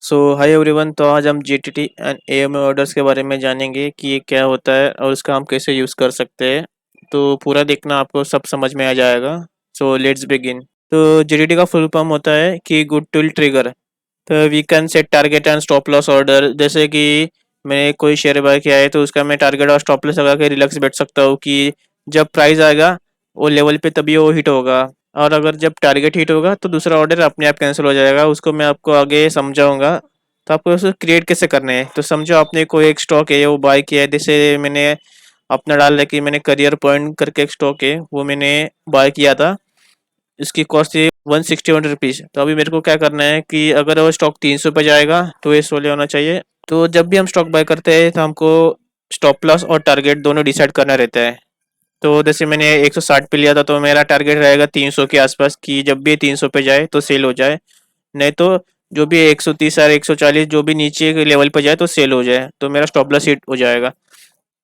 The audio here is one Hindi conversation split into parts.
Hi everyone. तो आज हम जीटीटी एंड एएमए ऑर्डर्स के बारे में जानेंगे कि ये क्या होता है और उसका हम कैसे यूज़ कर सकते हैं। तो पूरा देखना, आपको सब समझ में आ जाएगा। Let's begin. तो जीटीटी का फुल फॉर्म होता है कि गुड टूल ट्रिगर। तो we can set target and stop loss order. जैसे कि मैंने कोई शेयर बाय किया है तो उसका मैं टारगेट और स्टॉप लॉस लगा के रिलैक्स बैठ सकता हूँ कि जब प्राइस आएगा वो लेवल पे तभी वो हिट होगा। और अगर जब टारगेट हिट होगा तो दूसरा ऑर्डर अपने आप कैंसिल हो जाएगा। उसको मैं आपको आगे समझाऊंगा। तो आपको उसको क्रिएट कैसे करना है। तो समझो आपने कोई एक स्टॉक है वो बाय किया है। जैसे मैंने अपना डाल रहा कि मैंने करियर पॉइंट करके एक स्टॉक है वो मैंने बाय किया था। इसकी कॉस्ट थी 161 रुपीज़। तो अभी मेरे को क्या करना है कि अगर वो स्टॉक 300 पे जाएगा तो ये 16 होना चाहिए। तो जब भी हम स्टॉक बाय करते हैं तो हमको स्टॉप लॉस और टारगेट दोनों डिसाइड करना रहता है। तो जैसे मैंने 160 पे लिया था तो मेरा टारगेट रहेगा 300 के आसपास कि जब भी 300 पे जाए तो सेल हो जाए। नहीं तो जो भी 130 और 140 जो भी नीचे के लेवल पर जाए तो सेल हो जाए, तो मेरा स्टॉप लॉस हिट हो जाएगा।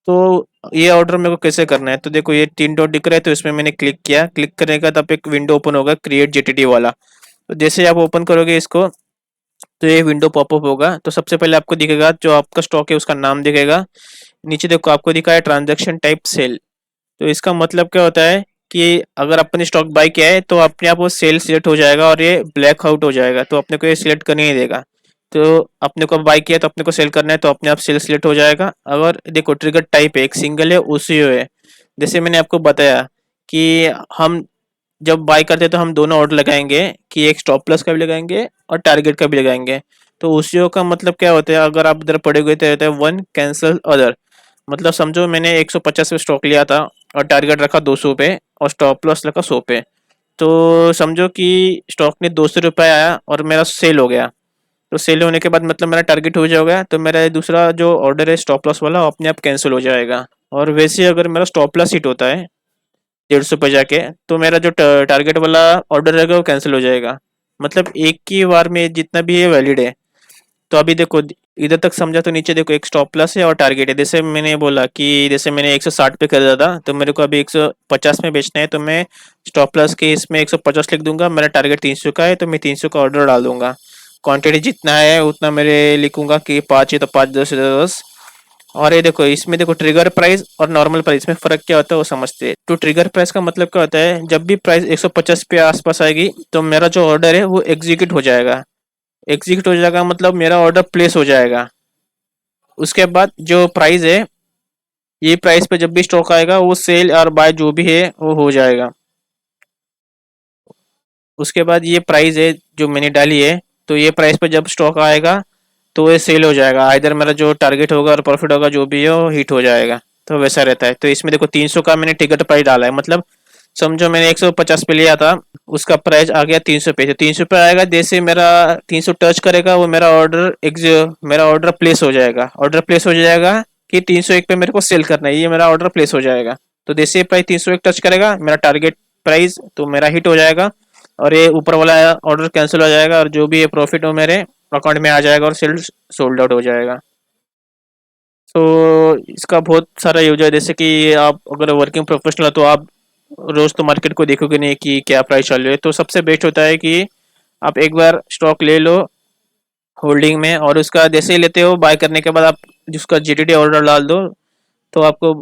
तो ये ऑर्डर मेरे को कैसे करना है। तो देखो ये 3 डॉट दिख रहा है तो इसमें मैंने क्लिक किया। क्लिक करने का तब एक विंडो ओपन होगा क्रिएट जीटीटी वाला। तो जैसे आप ओपन करोगे इसको तो ये विंडो पॉपअप होगा। तो सबसे पहले आपको दिखेगा जो आपका स्टॉक है उसका नाम दिखेगा। नीचे देखो आपको दिखा है ट्रांजेक्शन टाइप सेल। तो इसका मतलब क्या होता है कि अगर अपन ने स्टॉक बाय किया है तो अपने आप वो सेल सिलेक्ट हो जाएगा और ये ब्लैक आउट हो जाएगा, तो अपने को ये सिलेक्ट करने नहीं देगा। तो अपने को बाय किया तो अपने को सेल करना है तो अपने आप सेल सिलेक्ट हो जाएगा। अगर देखो ट्रिगर टाइप है, एक सिंगल है उसी है। जैसे मैंने आपको बताया कि हम जब बाय करते हैं तो हम दोनों ऑर्डर लगाएंगे कि एक स्टॉप प्लस का भी लगाएंगे और टारगेट का भी लगाएंगे। तो उसी का मतलब क्या होता है, अगर आप इधर पड़े हुए थे वन कैंसल अदर। मतलब समझो मैंने 150 पे स्टॉक लिया था और टारगेट रखा 200 पे और स्टॉप लॉस रखा 100 पे। तो समझो कि स्टॉक ने 200 रुपये आया और मेरा सेल हो गया। तो सेल होने के बाद मतलब मेरा टारगेट हो जाएगा तो मेरा ये दूसरा जो ऑर्डर है स्टॉप लॉस वाला वो अपने आप कैंसिल हो जाएगा। और वैसे अगर मेरा स्टॉप लॉस हिट होता है 150 पे जाके तो मेरा जो टारगेट वाला ऑर्डर रहेगा वो कैंसिल हो जाएगा। मतलब एक ही बार में जितना भी ये वैलिड है। तो अभी देखो इधर तक समझा। तो नीचे देखो एक स्टॉप लॉस है और टारगेट है। जैसे मैंने बोला कि जैसे मैंने 160 पे खरीदा था तो मेरे को अभी 150 में बेचना है तो मैं स्टॉप लॉस के इसमें 150 लिख दूंगा। मेरा टारगेट 300 का है तो मैं 300 का ऑर्डर डाल दूंगा। क्वांटिटी जितना है उतना मेरे लिखूंगा कि 5 है तो 5, 10 है तो 10। और ये देखो इसमें देखो ट्रिगर प्राइस और नॉर्मल प्राइस में फर्क क्या होता है वो समझते हैं। तो ट्रिगर प्राइस का मतलब क्या होता है, जब भी प्राइस 150 पे आसपास आएगी तो मेरा जो ऑर्डर है वो एग्जीक्यूट हो जाएगा। एग्जीक्यूट हो जाएगा मतलब मेरा ऑर्डर प्लेस हो जाएगा। उसके बाद जो प्राइस है, ये प्राइस पे जब भी स्टॉक आएगा वो सेल और बाय जो भी है वो हो जाएगा। उसके बाद ये प्राइस है जो मैंने डाली है, तो ये प्राइस पे जब स्टॉक आएगा तो ये सेल हो जाएगा। इधर मेरा जो टारगेट होगा और प्रॉफिट होगा जो भी है वो हिट हो जाएगा। तो वैसा रहता है। तो इसमें देखो 300 का मैंने टिकट प्राइस डाला है। मतलब समझो मैंने 150 पे लिया था, उसका प्राइस आ गया 300 पे। तो 300 पे आएगा, जैसे मेरा 300 टच करेगा वो मेरा ऑर्डर प्लेस हो जाएगा। ऑर्डर प्लेस हो जाएगा कि 301 पे मेरे को सेल करना है, ये मेरा ऑर्डर प्लेस हो जाएगा। तो जैसे प्राइस 301 टच करेगा मेरा टारगेट प्राइस तो मेरा हिट हो जाएगा और ये ऊपर वाला ऑर्डर कैंसिल हो जाएगा और जो भी ये प्रॉफिट हो मेरे अकाउंट में आ जाएगा और सेल सोल्ड आउट हो जाएगा। तो इसका बहुत सारा यूज है। जैसे कि आप अगर वर्किंग प्रोफेशनल हो तो आप रोज तो मार्केट को देखोगे नहीं कि क्या प्राइस चल रही है। तो सबसे बेस्ट होता है कि आप एक बार स्टॉक ले लो होल्डिंग में और उसका जैसे ही लेते हो बाय करने के बाद आप जिसका जीटीटी ऑर्डर डाल दो। तो आपको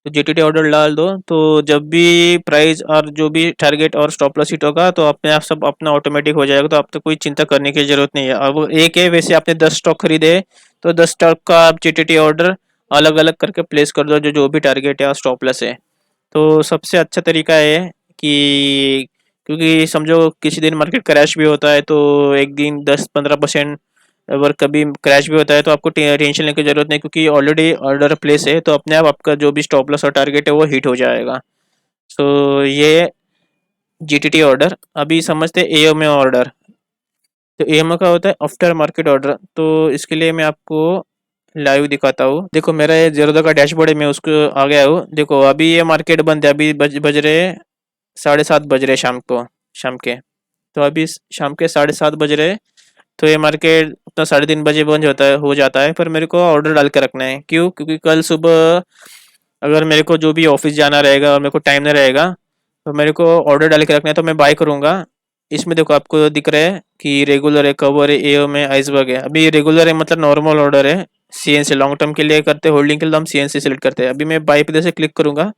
जीटीटी ऑर्डर डाल दो तो जब भी प्राइस और जो भी टारगेट और स्टॉप लॉस हिट होगा तो अपने आप सब अपना ऑटोमेटिक हो जाएगा। तो आपको कोई चिंता करने की जरूरत नहीं है। अब एक है, वैसे आपने 10 स्टॉक खरीदे तो 10 स्टॉक का आप जीटीटी ऑर्डर अलग अलग करके प्लेस कर दो जो जो भी टारगेट है और स्टॉप लॉस है। तो सबसे अच्छा तरीका है कि क्योंकि समझो किसी दिन मार्केट क्रैश भी होता है तो एक दिन 10-15% अगर कभी क्रैश भी होता है तो आपको टेंशन लेने की जरूरत नहीं, क्योंकि ऑलरेडी ऑर्डर प्लेस है। तो अपने आप आपका जो भी स्टॉप लॉस और टारगेट है वो हिट हो जाएगा। ये जीटीटी ऑर्डर। अभी समझते हैं एओमे ऑर्डर। तो एओमे का होता है आफ्टर मार्केट ऑर्डर। तो इसके लिए मैं आपको लाइव दिखाता हूँ। देखो मेरा ये जेरोदा का डैशबोर्ड है, मैं उसको आ गया हूँ। देखो अभी ये मार्केट बंद है। अभी बज रहे 7:30 बज रहे शाम के। तो अभी शाम के 7:30 बज रहे। तो ये मार्केट अपना 3:30 बजे बंद होता है हो जाता है। पर मेरे को ऑर्डर डाल के रखना है, क्यों? क्योंकि कल सुबह अगर मेरे को जो भी ऑफिस जाना रहेगा और मेरे को टाइम नहीं रहेगा तो मेरे को ऑर्डर डाल के रखना है। तो मैं बाय करूँगा इसमें देखो आपको दिख रहा है कि रेगुलर है, कवर है, एओम है, आइसबर्ग है। अभी रेगुलर है मतलब नॉर्मल ऑर्डर है, सीएनसी लॉन्ग टर्म के लिए करते हैं, होल्डिंग के लिए हम सीएनसी सेलेक्ट करते हैं। अभी मैं बाय पे से क्लिक करूंगा,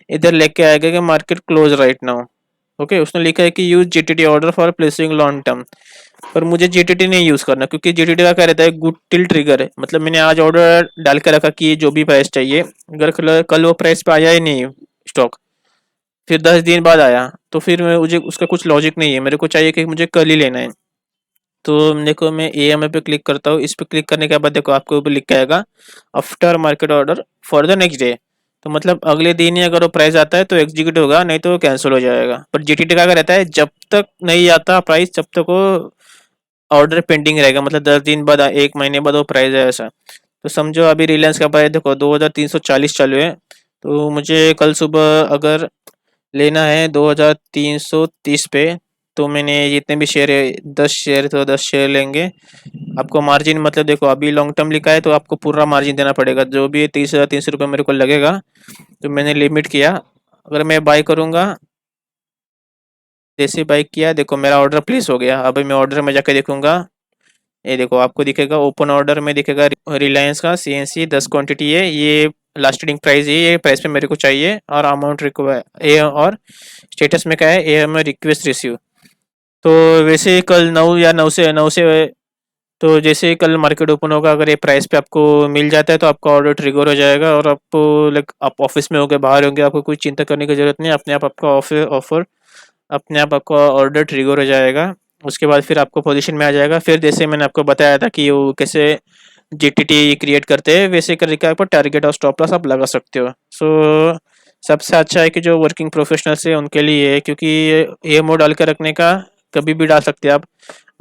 इधर लेके आएगा कि market close right now. Okay, उसने लिखा है कि use GTT order for placing long term, पर मुझे जीटीटी नहीं यूज करना, क्योंकि जीटीटी का क्या रहता है, गुड टिल ट्रिगर है। मतलब मैंने आज ऑर्डर डाल के रखा कि जो भी प्राइस चाहिए, अगर कल वो प्राइस पे आया ही नहीं स्टॉक, फिर 10 दिन बाद आया, तो फिर मुझे उसका कुछ लॉजिक नहीं है। मेरे को चाहिए कि मुझे कल ही लेना है। तो देखो मैं एएमए पे क्लिक करता हूँ। इस पे क्लिक करने के बाद देखो आपको ऊपर लिख के आएगा after market order for the next day. तो मतलब अगले दिन ही अगर वो प्राइस आता है तो एग्जीक्यूट होगा, नहीं तो कैंसिल हो जाएगा। पर जीटीटी का क्या रहता है, जब तक नहीं आता प्राइस जब तक वो ऑर्डर पेंडिंग रहेगा, मतलब 10 दिन बाद, 1 महीने बाद वो प्राइस है ऐसा। तो समझो अभी रिलायंस का प्राइस देखो 2340 चालू है, तो मुझे कल सुबह अगर लेना है 2330 पे, तो मैंने जितने भी शेयर है 10 शेयर, तो 10 शेयर लेंगे। आपको मार्जिन मतलब देखो अभी लॉन्ग टर्म लिखा है तो आपको पूरा मार्जिन देना पड़ेगा, जो भी 30,300 रुपये मेरे को लगेगा। तो मैंने लिमिट किया, अगर मैं बाय करूँगा, जैसे बाय किया देखो मेरा ऑर्डर प्लेस हो गया। अभी मैं ऑर्डर में जाकर देखूंगा, ये देखो आपको दिखेगा ओपन ऑर्डर में दिखेगा रिलायंस का सीएनसी 10 क्वांटिटी है, ये लास्ट रीडिंग प्राइस है, ये प्राइस पे मेरे को चाहिए, और अमाउंट रिक्वायर ए, और स्टेटस में क्या है, ए एम रिक्वेस्ट रिसीव। तो वैसे ही कल 9 या 9 से तो जैसे ही कल मार्केट ओपन होगा, अगर ये प्राइस पे आपको मिल जाता है तो आपका ऑर्डर ट्रिगर हो जाएगा, और आपको लाइक आप ऑफिस में होगे, बाहर होंगे, आपको कोई चिंता करने की जरूरत नहीं, अपने आप आपका ऑफर ऑफर अपने आप आपका ऑर्डर ट्रिगर हो जाएगा। उसके बाद फिर आपको पोजीशन में आ जाएगा। फिर जैसे मैंने आपको बताया था कि वो कैसे जीटीटी क्रिएट करते हैं, वैसे करके आपको टारगेट और स्टॉप लॉस आप लगा सकते हो। सो सबसे अच्छा है कि जो वर्किंग प्रोफेशनल्स है उनके लिए है, क्योंकि ये मोड डाल के रखने का कभी भी डाल सकते हैं आप।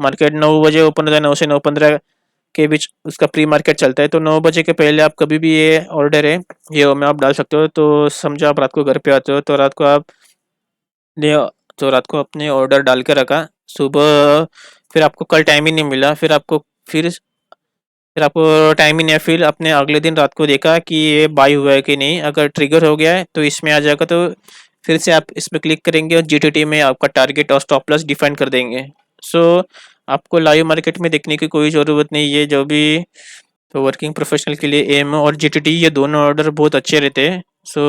मार्केट 9 बजे ओपन होता है, 9 से 9:15 के बीच उसका प्री मार्केट चलता है, तो 9 बजे के पहले आप कभी भी ये ऑर्डर है ये में आप डाल सकते हो। तो समझो आप रात को घर पे आते हो, तो रात को आप ने तो रात को अपने ऑर्डर डाल के रखा, सुबह फिर आपको कल टाइम ही नहीं मिला, फिर आपको टाइम ही नहीं है, फिर अपने अगले दिन रात को देखा कि ये बाई हुआ है कि नहीं, अगर ट्रिगर हो गया है तो इसमें आ जाएगा। तो फिर से आप इस पर क्लिक करेंगे और जीटीटी में आपका टारगेट और स्टॉप लॉस डिफाइन कर देंगे। सो आपको लाइव मार्केट में देखने की कोई ज़रूरत नहीं है। जो भी तो वर्किंग प्रोफेशनल के लिए एम और जीटीटी ये दोनों ऑर्डर बहुत अच्छे रहते हैं। सो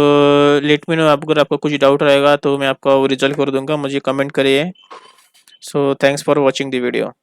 लेट मी नो, अगर आपको कुछ डाउट रहेगा तो मैं आपका वो रिजल्ट कर दूंगा, मुझे कमेंट करिए। So thanks for watching the video.